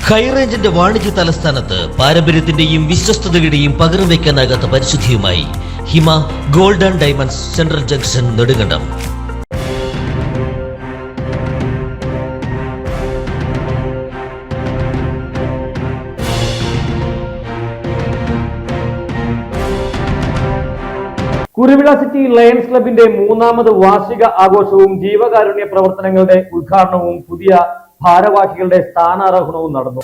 ഹൈറേഞ്ചിന്റെ വാണിജ്യ തലസ്ഥാനത്ത് പാരമ്പര്യത്തിന്റെയും വിശ്വസ്തതയുടെയും പകരം വയ്ക്കാനാകാത്ത പരിശുദ്ധിയുമായി Hima gold and diamonds central junction Nedumkandam. Kuruvila city lions ക്ലബിന്റെ മൂന്നാമത് വാർഷിക ആഘോഷവും ജീവകാരുണ്യ പ്രവർത്തനങ്ങളുടെ ഉദ്ഘാടനവും പുതിയ ഭാരവാഹികളുടെ സ്ഥാനാരോഹണവും നടന്നു.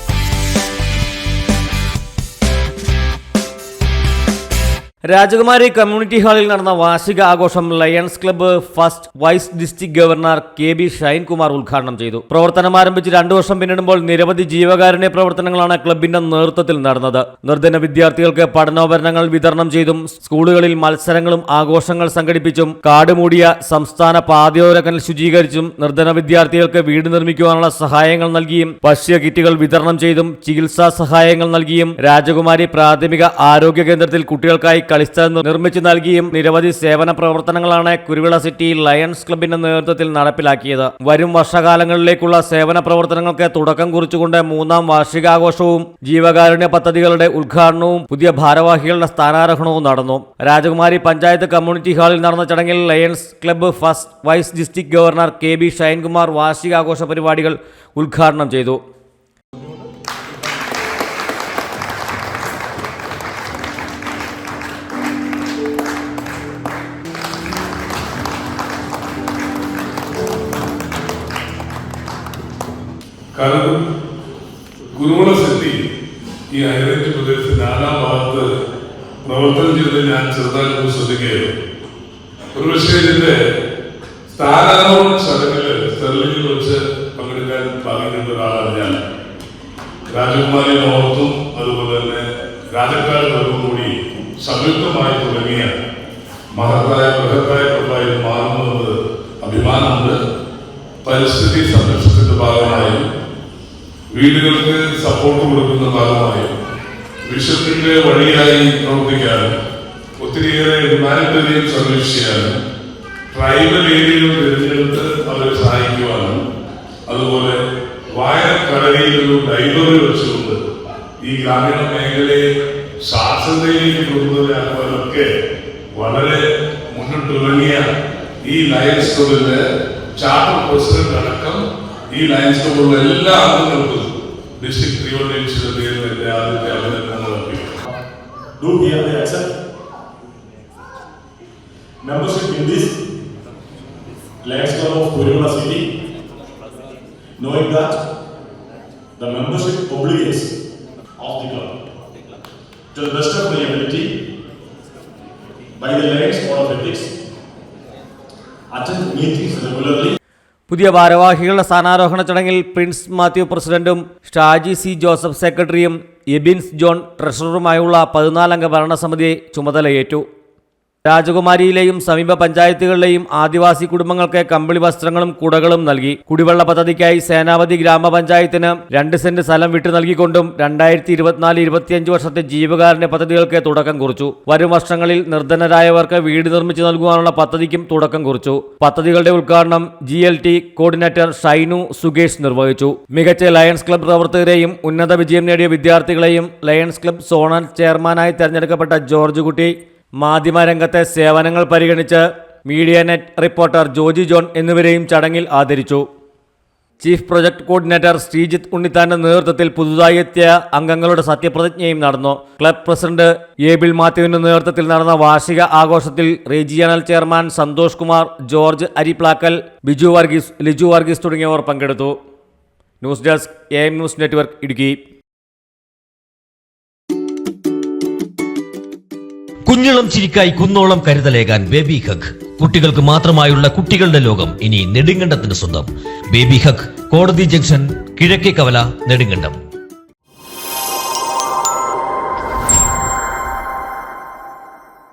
രാജകുമാരി കമ്മ്യൂണിറ്റി ഹാളിൽ നടന്ന വാർഷിക ആഘോഷം Lions club first vice district governor KB Shinekumar ഉദ്ഘാടനം ചെയ്തു. പ്രവർത്തനം ആരംഭിച്ച് 2 വർഷം പിന്നിടുമ്പോൾ നിരവധി ജീവകാരുണ്യ പ്രവർത്തനങ്ങളാണ് ക്ലബിന്റെ നേതൃത്വത്തിൽ നടന്നത്. നിർധന വിദ്യാർത്ഥികൾക്ക് പഠനോപകരണങ്ങൾ വിതരണം ചെയ്തും സ്കൂളുകളിൽ മത്സരങ്ങളും ആഘോഷങ്ങൾ സംഘടിപ്പിച്ചും കാട് മൂടിയ സംസ്ഥാന പാതയോരങ്ങൾ ശുചീകരിച്ചും നിർധന വിദ്യാർത്ഥികൾക്ക് വീട് നിർമ്മിക്കുവാനുള്ള സഹായങ്ങൾ നൽകിയും ഭക്ഷ്യ കിറ്റുകൾ വിതരണം ചെയ്തും ചികിത്സാ സഹായങ്ങൾ നൽകിയും രാജകുമാരി പ്രാഥമിക ആരോഗ്യ കേന്ദ്രത്തിൽ കുട്ടികൾക്കായി കളിസ്ഥലം നിർമ്മിച്ചു നൽകിയും നിരവധി സേവന പ്രവർത്തനങ്ങളാണ് കുരുവിള സിറ്റി ലയൺസ് ക്ലബിന്റെ നേതൃത്വത്തിൽ നടപ്പിലാക്കിയത്. വരും വർഷകാലങ്ങളിലേക്കുള്ള സേവന പ്രവർത്തനങ്ങൾക്ക് തുടക്കം കുറിച്ചുകൊണ്ട് 3ാം വാർഷികാഘോഷവും ജീവകാരുണ്യ പദ്ധതികളുടെ ഉദ്ഘാടനവും പുതിയ ഭാരവാഹികളുടെ സ്ഥാനാരോഹണവും നടന്നു. രാജകുമാരി പഞ്ചായത്ത് കമ്മ്യൂണിറ്റി ഹാളിൽ നടന്ന ചടങ്ങിൽ lions club first vice district governor KB Shinekumar വാർഷികാഘോഷ പരിപാടികൾ ഉദ്ഘാടനം ചെയ്തു. കാരണം കുരുവിള സിറ്റി ഈ ഹൈറേഞ്ച് പ്രദേശത്ത് 4ാം ഭാഗത്ത് പ്രവർത്തനം ചെയ്ത് ഞാൻ ചെറുതായി ശ്രദ്ധിക്കുകയായിരുന്നു. ഒരുപക്ഷെ ഇതിന്റെ സ്ഥാനാരോഹണ ചടങ്ങില് സ്റ്റെർലിംഗിൽ വെച്ച് പങ്കെടുക്കാൻ ഭാഗ്യമുള്ള ഒരാളാണ് ഞാൻ. രാജകുമാരി ഓർത്തും അതുപോലെ തന്നെ രാജക്കാരും കൂടി സംയുക്തമായി തുടങ്ങിയ ബൃഹത്തായ ക്ലബ്ബായി മാറുന്നത് അഭിമാനമുണ്ട്. പരിസ്ഥിതി സംരക്ഷണത്തിന്റെ ഭാഗമായും വീടുകൾക്ക് സപ്പോർട്ട് കൊടുക്കുന്ന ഭാഗമായും വിശ്വത്തിന്റെ വഴിയായി പ്രവർത്തിക്കാനും ഒത്തിരിയേറെ ഹ്യൂമാനിറ്റേറിയൻ സർവീസ് ചെയ്യാനും ട്രൈബൽ ഏരിയകൾ തിരഞ്ഞെടുത്ത് അവരെ സഹായിക്കുവാനും അതുപോലെ വായനക്കടലിൽ ഒരു ലൈബ്രറി വെച്ചുകൊണ്ട് ഈ ഗ്രാമീണ മേഖലയെ സാക്ഷരതയിലേക്ക് കൊണ്ടുവരാനുമൊക്കെ വളരെ മുന്നിട്ടിറങ്ങിയ ഈ ലയൺസ് ക്ലബിന്റെ ചാർട്ടർ പ്രസിഡന്റ് അടക്കം ഈ ലയൺസ് ക്ലബിലുള്ള എല്ലാ അംഗങ്ങൾക്കും ഡിസ്ട്രിക്ട് ട്രിബ്യൂണൽസിന്റെ പേരിൽ എന്റെ ആദ്യത്തെ അഭിനന്ദനങ്ങൾ അർപ്പിക്കുന്നു. Membership in this Lions Club of Kurivalla City, knowing that the membership obligates of the club to the best of my ability by the Lions Code of Ethics, attend meetings regularly. പുതിയ ഭാരവാഹികളുടെ സ്ഥാനാരോഹണ ചടങ്ങിൽ Prince Mathew പ്രസിഡന്റും Shaji C Joseph സെക്രട്ടറിയും Ebins John ട്രഷററുമായുള്ള 14 അംഗ ഭരണസമിതി ചുമതലയേറ്റു. രാജകുമാരിയിലെയും സമീപ പഞ്ചായത്തുകളിലെയും ആദിവാസി കുടുംബങ്ങൾക്ക് കമ്പിളി വസ്ത്രങ്ങളും കുടകളും നൽകി. കുടിവെള്ള പദ്ധതിക്കായി സേനാപതി ഗ്രാമപഞ്ചായത്തിന് 2 സെന്റ് സ്ഥലം വിട്ടു നൽകിക്കൊണ്ടും 2024-25 വർഷത്തെ ജീവകാരുണ്യ പദ്ധതികൾക്ക് തുടക്കം കുറിച്ചു. വരും വർഷങ്ങളിൽ നിർധനരായവർക്ക് വീട് നിർമ്മിച്ചു നൽകുവാനുള്ള പദ്ധതിക്കും തുടക്കം കുറിച്ചു. പദ്ധതികളുടെ ഉദ്ഘാടനം GLT കോർഡിനേറ്റർ ഷൈനു സുകേഷ് നിർവഹിച്ചു. മികച്ച ലയൺസ് ക്ലബ്ബ് പ്രവർത്തകരെയും ഉന്നത വിജയം നേടിയ വിദ്യാർത്ഥികളെയും ലയൺസ് ക്ലബ്ബ് സോണൽ ചെയർമാനായി തെരഞ്ഞെടുക്കപ്പെട്ട ജോർജ് കുട്ടി, മാധ്യമരംഗത്തെ സേവനങ്ങൾ പരിഗണിച്ച് media net reporter Joji John എന്നിവരെയും ചടങ്ങിൽ ആദരിച്ചു. ചീഫ് പ്രൊജക്ട് കോർഡിനേറ്റർ ശ്രീജിത്ത് ഉണ്ണിത്താന്റെ നേതൃത്വത്തിൽ പുതുതായി എത്തിയ അംഗങ്ങളുടെ സത്യപ്രതിജ്ഞയും നടന്നു. ക്ലബ് പ്രസിഡന്റ് ഏബിൾ മാത്യുവിന്റെ നേതൃത്വത്തിൽ നടന്ന വാർഷിക ആഘോഷത്തിൽ regional chairman Santhosh Kumar, George Ariplackal, Biju Varghese, Liju Varghese തുടങ്ങിയവർ പങ്കെടുത്തു. News desk AM news network Idukki. കുഞ്ഞിളം ചിരിക്കായി കുന്നോളം കരുതലേകാൻ ബേബി ഹഗ്. കുട്ടികൾക്ക് മാത്രമായുള്ള കുട്ടികളുടെ ലോകം ഇനി നെടുങ്കണ്ടത്തിന് സ്വന്തം. ബേബി ഹഗ്, കോടതി ജംഗ്ഷൻ, കിഴക്കേ കവല, നെടുങ്കണ്ടം.